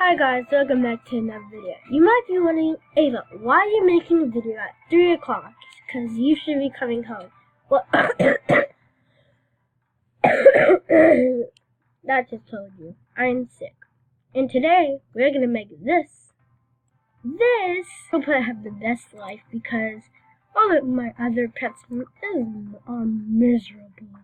Hi guys, welcome back to another video. You might be wondering, Ava, why are you making a video at 3 o'clock? Because you should be coming home. Well, that just told you. I'm sick. And today, we're going to make this. This will probably have the best life because all of my other pets are miserable.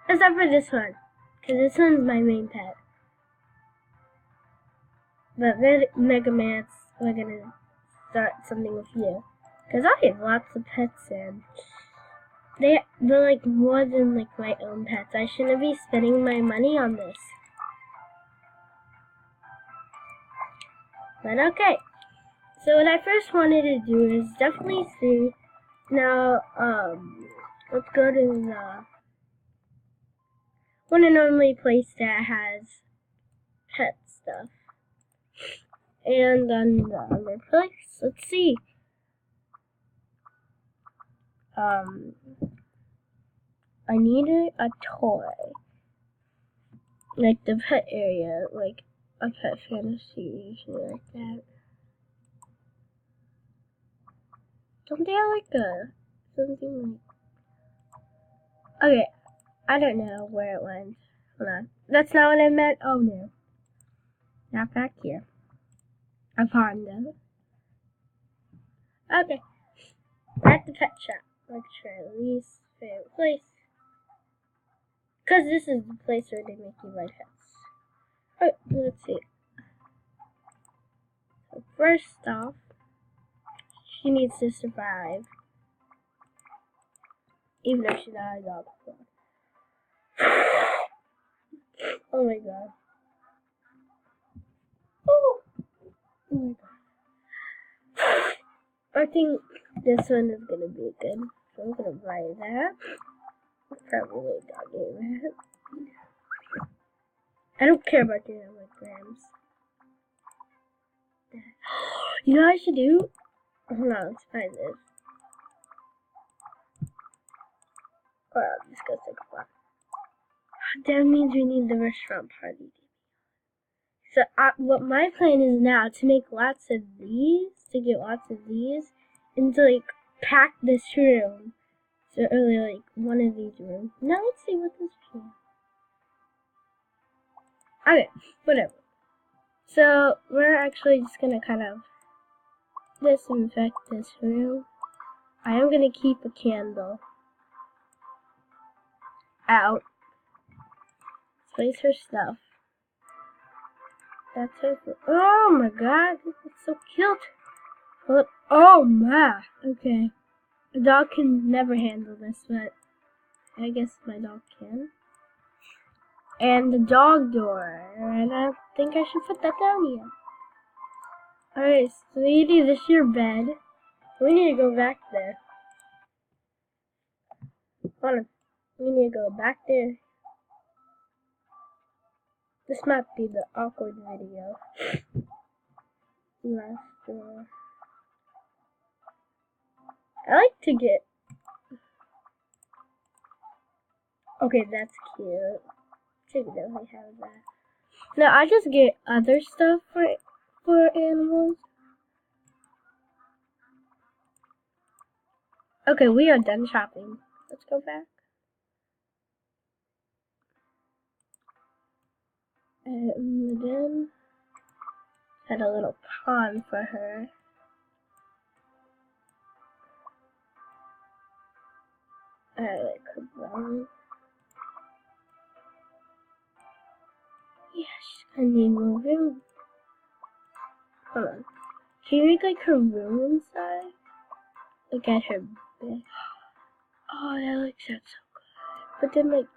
Except for this one. Because this one's my main pet. But Mega Mans, we're gonna start something with you. Because I have lots of pets and they're like more than like my own pets. I shouldn't be spending my money on this. But okay. So what I first wanted to do is definitely see. Now, let's go to the one and only place that has pet stuff. And then the other place, let's see. I needed a toy. Like the pet area, like a Pet Fantasy, usually like that. Don't they have like something like... Okay, I don't know where it went. Hold on. That's not what I meant. Oh no. Not back here. I found them. Okay. At the pet shop. Let's try least favorite place. Because this is the place where they make you buy pets. Alright, let's see. So first off, she needs to survive. Even if she's not a dog. Oh my god. Oh my god. I think this one is gonna be good. So I'm gonna buy that. Probably doggy that. I don't care about the grams. You know what I should do? Hold on, let's find this. Or I'll just go take a walk. That means we need the restaurant party. So what my plan is now to make lots of these, to get lots of these, and to like pack this room. So earlier, like one of these rooms. Now let's see what this is. Okay, whatever. So we're actually just gonna kind of disinfect this room. I am gonna keep a candle out. Place her stuff. That's her. Oh my god, this is so cute. Oh my. Okay. A dog can never handle this, but I guess my dog can. And the dog door. And I think I should put that down here. Alright, sweetie, this is your bed. We need to go back there. Hold on. We need to go back there. This might be the awkward video. Last door. I like to get... Okay, that's cute. Should definitely have that. Now I just get other stuff for animals. Okay, we are done shopping. Let's go back. And then had a little pond for her. I like her brown. Yeah, she's gonna need more room. Hold on. Can you make like her room inside? Look at her bed. Oh, that looks so good. But then like...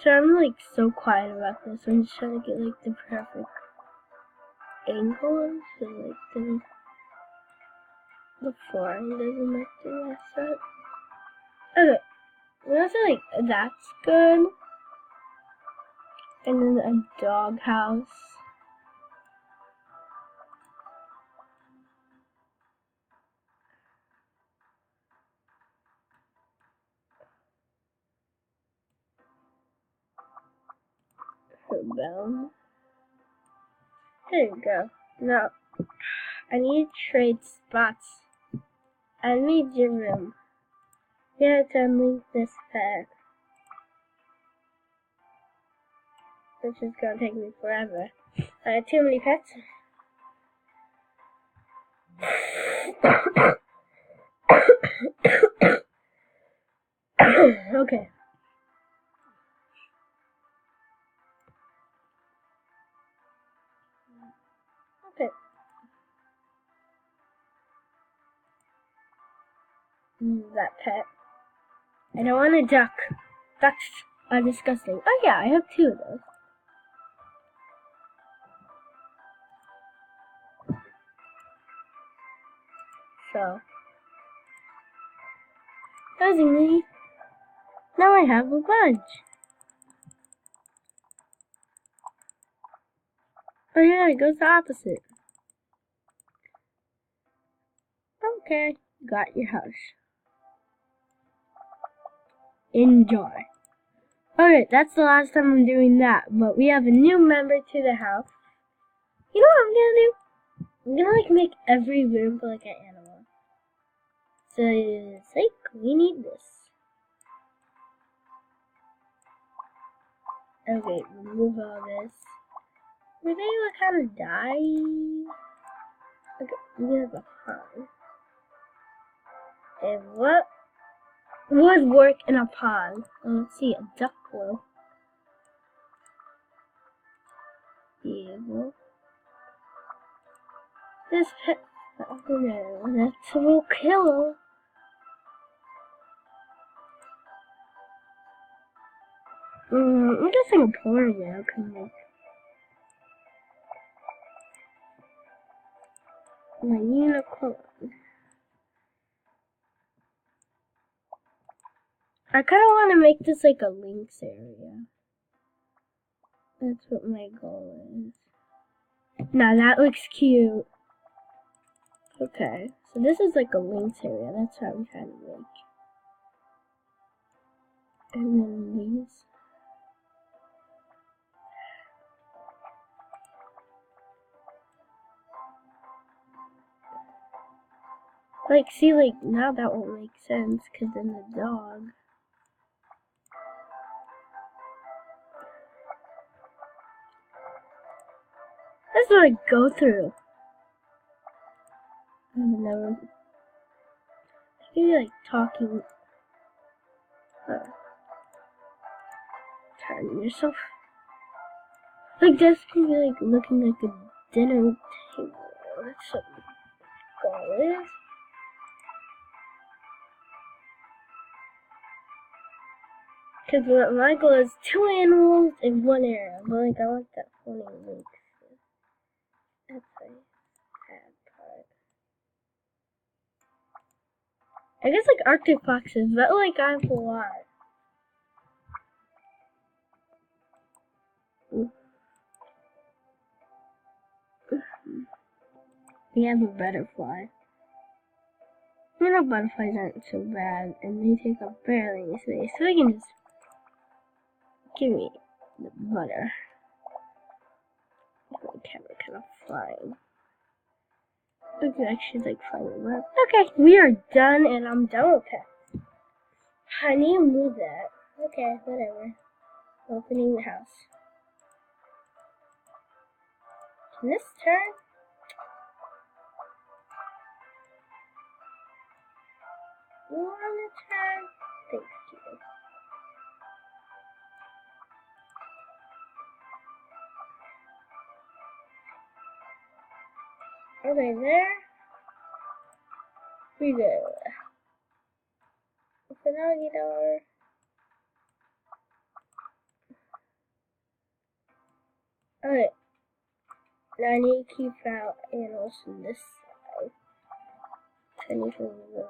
So I'm like so quiet about this. I'm just trying to get like the perfect angle so like the flooring doesn't have to mess up. Okay. And also like that's good. And then a dog house. bound. There you go. Now, I need to trade spots. I need your room. You have to unlink this pet. Which is gonna take me forever. I have too many pets. Okay. Okay. That pet. I don't want a duck. Ducks disgusting. Oh yeah, I have 2 of those. So, surprisingly, now I have a bunch. Oh yeah, it goes the opposite. Okay, got your house. Enjoy. Alright, that's the last time I'm doing that, but we have a new member to the house. You know what I'm gonna do? I'm gonna make every room for an animal. So it's we need this. Okay, remove all this. Were they kind of die? Okay, we have a pond. And what would work in a pond? Let's see, a duck will. Evil. This pet. Oh no, that will kill him. I'm guessing a polar bear can make my unicorn. I kind of want to make this like a lynx area. That's what my goal is. Now that looks cute. Okay, so this is like a lynx area. That's what I'm trying to make. And then these. Like, see, like, now that won't make sense, because then the dog. That's what I go through. I've never. Maybe, like, talking. Turn yourself. Like, this can be, like, looking like a dinner table. That's what the goal is. Because my goal is 2 animals in 1 area. But, like, I want that funny link. That's a bad part. I guess, like, Arctic foxes, but, like, I have a lot. We have a butterfly. You know, butterflies aren't so bad, and they take up barely any space, so we can just give me the butter. My camera kind of flying. Looks like she's like flying around. Okay, we are done, and I'm done with it. I need to move that. Okay, whatever. Opening the house. Can this turn? You want to turn? Thank you. Okay, there. We go. Open the door. Alright. Now I need to keep out animals from this side. I need to remove it.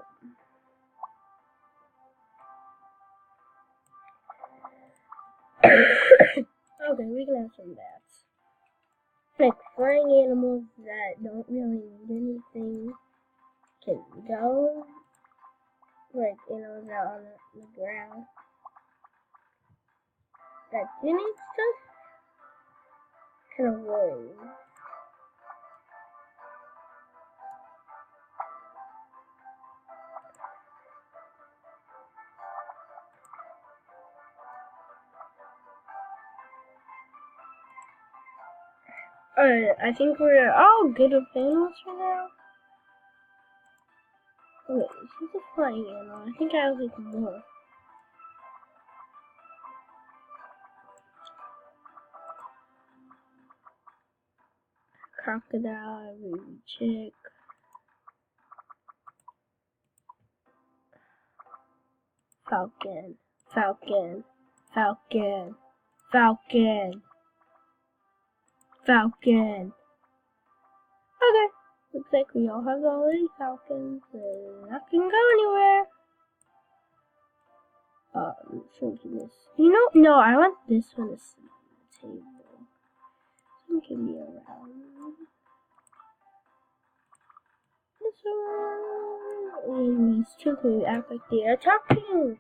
Okay, we can have some bats. Like flying animals that don't really need anything can go. Like animals out on the ground that do need stuff. kind of worrying. Alright, I think we're all good with animals for now. Wait, this is a flying animal. I think I have like more. Crocodile, ruby chick. Falcon, falcon, falcon, falcon, falcon. Okay, looks like we all have already falcons, so not gonna go anywhere. Thinking this. You know, no, I want this one to sit on the table. This one can be around. This one. And these two can act like they are talking.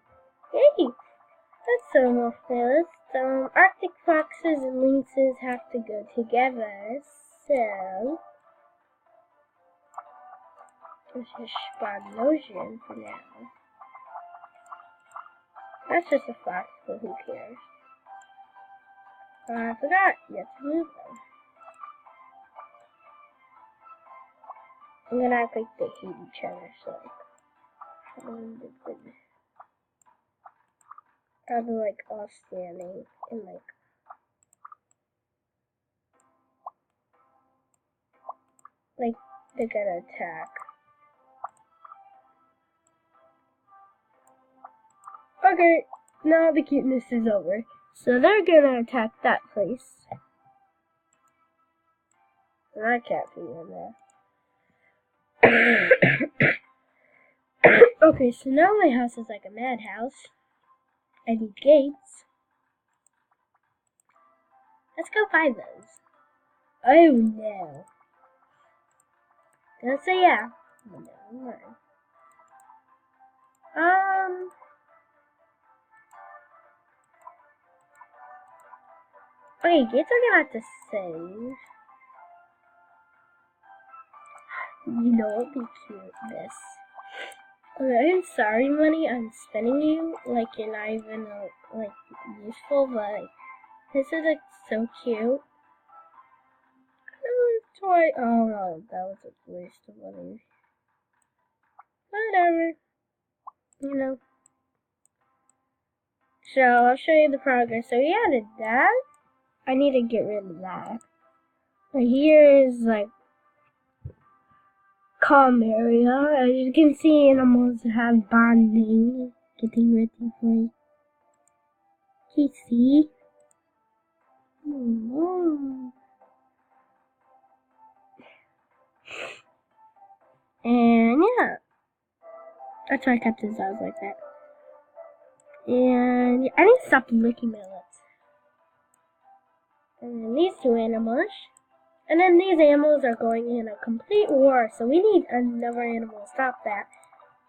Hey, that's so marvelous. Arctic foxes and lynxes have to go together, so let's just Spagnosion for now. That's just a fox, but who cares? I forgot, you have to move them. I'm gonna act like they hate each other, so probably like all standing and like they're gonna attack. Okay, now the cuteness is over. So they're gonna attack that place. And I can't be in there. Okay, so now my house is like a madhouse. I need gates. Let's go find those. Oh no. Did I say yeah? No. Okay, gates are gonna have to save. You know what would be cute? This. Okay, I'm sorry, money. I'm spending you like you're not even like useful, but this is like so cute. Toy. Oh no, that was a waste of money. Whatever. You know. So I'll show you the progress. So we added that. I need to get rid of that. Right here is like calm area. As you can see, animals have bonding. Getting ready for Casey. And yeah, that's why I kept his eyes like that. And I need to stop licking my lips. And then these two animals. And then these animals are going in a complete war, so we need another animal to stop that.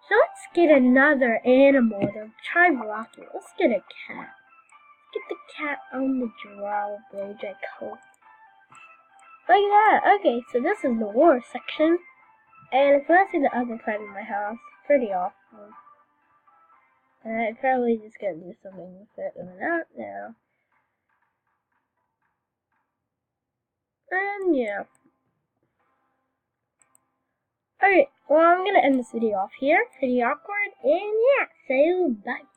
So let's get another animal to try blocking. Let's get a cat. Get the cat on the drawbridge, I hope. Like that. Okay, so this is the war section. And if you want to see the other side of my house, pretty awful. And I'm probably just gonna do something with it, and not now. And yeah. Okay, well I'm gonna end this video off here. Pretty awkward, and yeah, so bye.